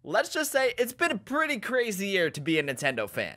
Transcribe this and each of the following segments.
Let's just say it's been a pretty crazy year to be a Nintendo fan.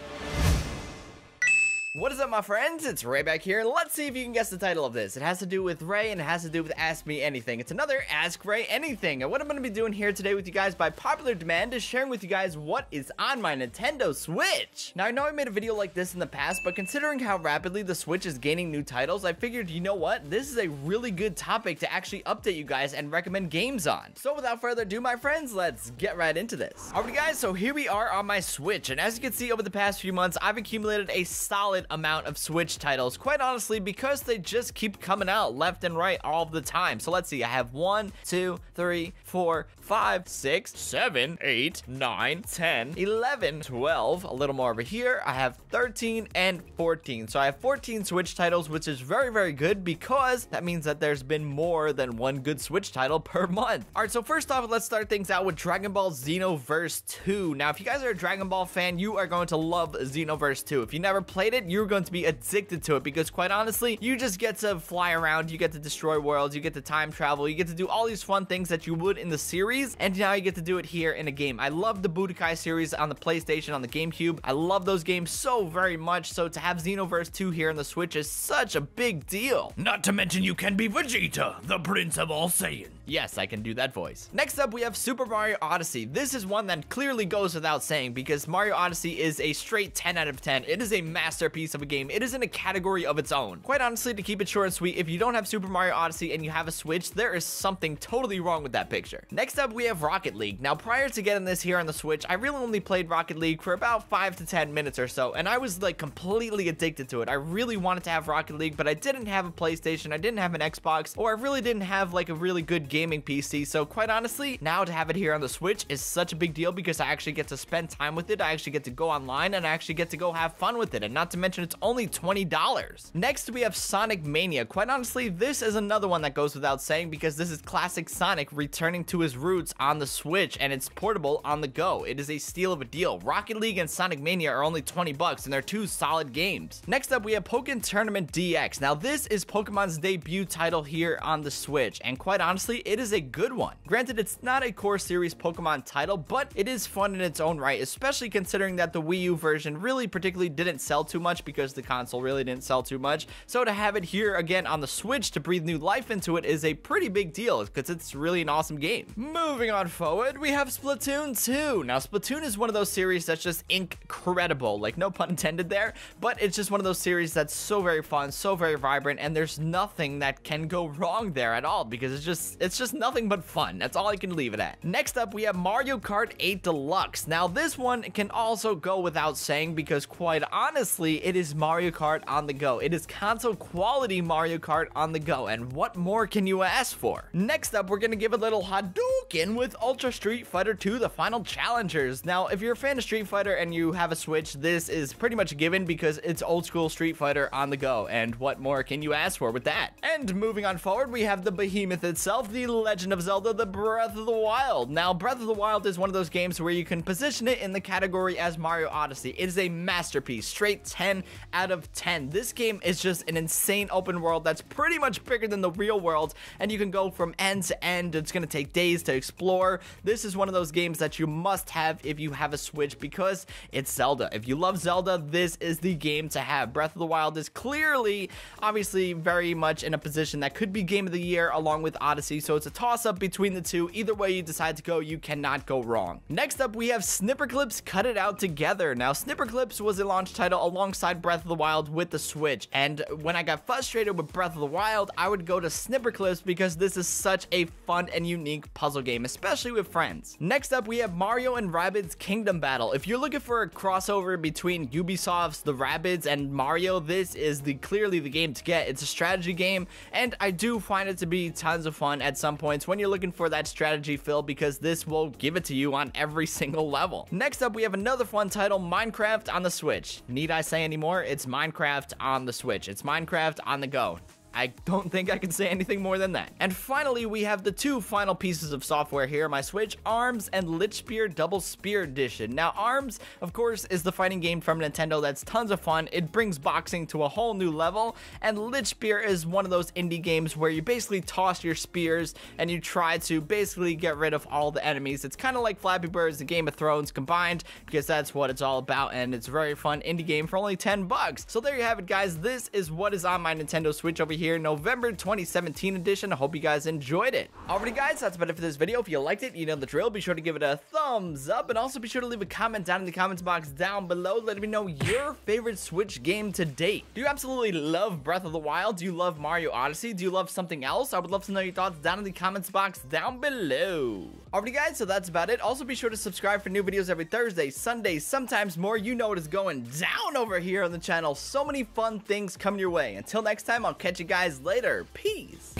What is up, my friends? It's Ray back here. Let's see if you can guess the title of this. It has to do with Ray, and it has to do with Ask Me Anything. It's another Ask Ray Anything. And what I'm going to be doing here today with you guys by popular demand is sharing with you guys what is on my Nintendo Switch. Now, I know I made a video like this in the past, but considering how rapidly the Switch is gaining new titles, I figured, you know what? This is a really good topic to actually update you guys and recommend games on. So without further ado, my friends, let's get right into this. Alright guys, so here we are on my Switch, and as you can see over the past few months, I've accumulated a solid amount of Switch titles, quite honestly, because they just keep coming out left and right all the time. So let's see, I have 1, 2, 3, 4, 5, 6, 7, 8, 9, 10, 11, 12, a little more over here. I have 13 and 14. So I have 14 Switch titles, which is very, very good because that means that there's been more than one good Switch title per month. All right, so first off, let's start things out with Dragon Ball Xenoverse 2. Now, if you guys are a Dragon Ball fan, you are going to love Xenoverse 2. If you never played it, you're going to be addicted to it because quite honestly, you just get to fly around, you get to destroy worlds, you get to time travel, you get to do all these fun things that you would in the series, and now you get to do it here in a game. I love the Budokai series on the PlayStation, on the GameCube. I love those games so very much, so to have Xenoverse 2 here on the Switch is such a big deal. Not to mention you can be Vegeta, the Prince of All Saiyans. Yes, I can do that voice. Next up, we have Super Mario Odyssey. This is one that clearly goes without saying because Mario Odyssey is a straight 10 out of 10. It is a masterpiece of a game. It is in a category of its own. Quite honestly, to keep it short and sweet, if you don't have Super Mario Odyssey and you have a Switch, there is something totally wrong with that picture. Next up, we have Rocket League. Now, prior to getting this here on the Switch, I really only played Rocket League for about 5 to 10 minutes or so, and I was like completely addicted to it. I really wanted to have Rocket League, but I didn't have a PlayStation, I didn't have an Xbox, or I really didn't have like a really good gaming PC. So quite honestly, now to have it here on the Switch is such a big deal because I actually get to spend time with it. I actually get to go online and I actually get to go have fun with it. And not to mention, it's only $20. Next, we have Sonic Mania. Quite honestly, this is another one that goes without saying because this is classic Sonic returning to his roots on the Switch, and it's portable on the go. It is a steal of a deal. Rocket League and Sonic Mania are only 20 bucks, and they're two solid games. Next up, we have Pokken Tournament DX. Now, this is Pokemon's debut title here on the Switch, and quite honestly, it is a good one. Granted, it's not a core series Pokemon title, but it is fun in its own right, especially considering that the Wii U version really particularly didn't sell too much because the console really didn't sell too much. So to have it here again on the Switch to breathe new life into it is a pretty big deal because it's really an awesome game. Moving on forward, we have Splatoon 2. Now, Splatoon is one of those series that's just incredible, like no pun intended there, but it's just one of those series that's so very fun, so very vibrant, and there's nothing that can go wrong there at all because it's just nothing but fun. That's all I can leave it at. Next up, we have Mario Kart 8 Deluxe. Now, this one can also go without saying because quite honestly, it is Mario Kart on the go. It is console quality Mario Kart on the go, and what more can you ask for? Next up, we're gonna give a little Hadouken with Ultra Street Fighter 2 The Final Challengers. Now, if you're a fan of Street Fighter and you have a Switch, this is pretty much a given because it's old school Street Fighter on the go, and what more can you ask for with that? And moving on forward, we have the behemoth itself, The Legend of Zelda, The Breath of the Wild. Now, Breath of the Wild is one of those games where you can position it in the category as Mario Odyssey. It is a masterpiece, straight 10 out of 10. This game is just an insane open world that's pretty much bigger than the real world, and you can go from end to end. It's going to take days to explore. This is one of those games that you must have if you have a Switch because it's Zelda. If you love Zelda, this is the game to have. Breath of the Wild is clearly, obviously, very much in a position that could be Game of the Year along with Odyssey, so it's a toss-up between the two. Either way you decide to go, you cannot go wrong. Next up, we have Snipperclips Cut It Out Together. Now, Snipperclips was a launch title alongside Breath of the Wild with the Switch, and when I got frustrated with Breath of the Wild, I would go to Snipperclips because this is such a fun and unique puzzle game, especially with friends. Next up, we have Mario and Rabbids Kingdom Battle. If you're looking for a crossover between Ubisoft's The Rabbids and Mario, this is clearly the game to get. It's a strategy game, and I do find it to be tons of fun at some points when you're looking for that strategy feel because this will give it to you on every single level. Next up, we have another fun title, Minecraft on the Switch. Need I say any more? It's Minecraft on the Switch. It's Minecraft on the go. I don't think I can say anything more than that. And finally, we have the two final pieces of software here on my Switch, ARMS and Lich Spear Double Spear Edition. Now, ARMS, of course, is the fighting game from Nintendo that's tons of fun. It brings boxing to a whole new level, and Lich Spear is one of those indie games where you basically toss your spears and you try to basically get rid of all the enemies. It's kind of like Flappy Birds and Game of Thrones combined, because that's what it's all about, and it's a very fun indie game for only 10 bucks. So there you have it, guys. This is what is on my Nintendo Switch over here, November 2017 edition. I hope you guys enjoyed it. Alrighty, guys, that's about it for this video. If you liked it, you know the drill. Be sure to give it a thumbs up, and also be sure to leave a comment down in the comments box down below. Let me know your favorite Switch game to date. Do you absolutely love Breath of the Wild? Do you love Mario Odyssey? Do you love something else? I would love to know your thoughts down in the comments box down below. Alrighty, guys, so that's about it. Also, be sure to subscribe for new videos every Thursday, Sunday, sometimes more. You know what is going down over here on the channel. So many fun things coming your way. Until next time, I'll catch you guys later. Peace.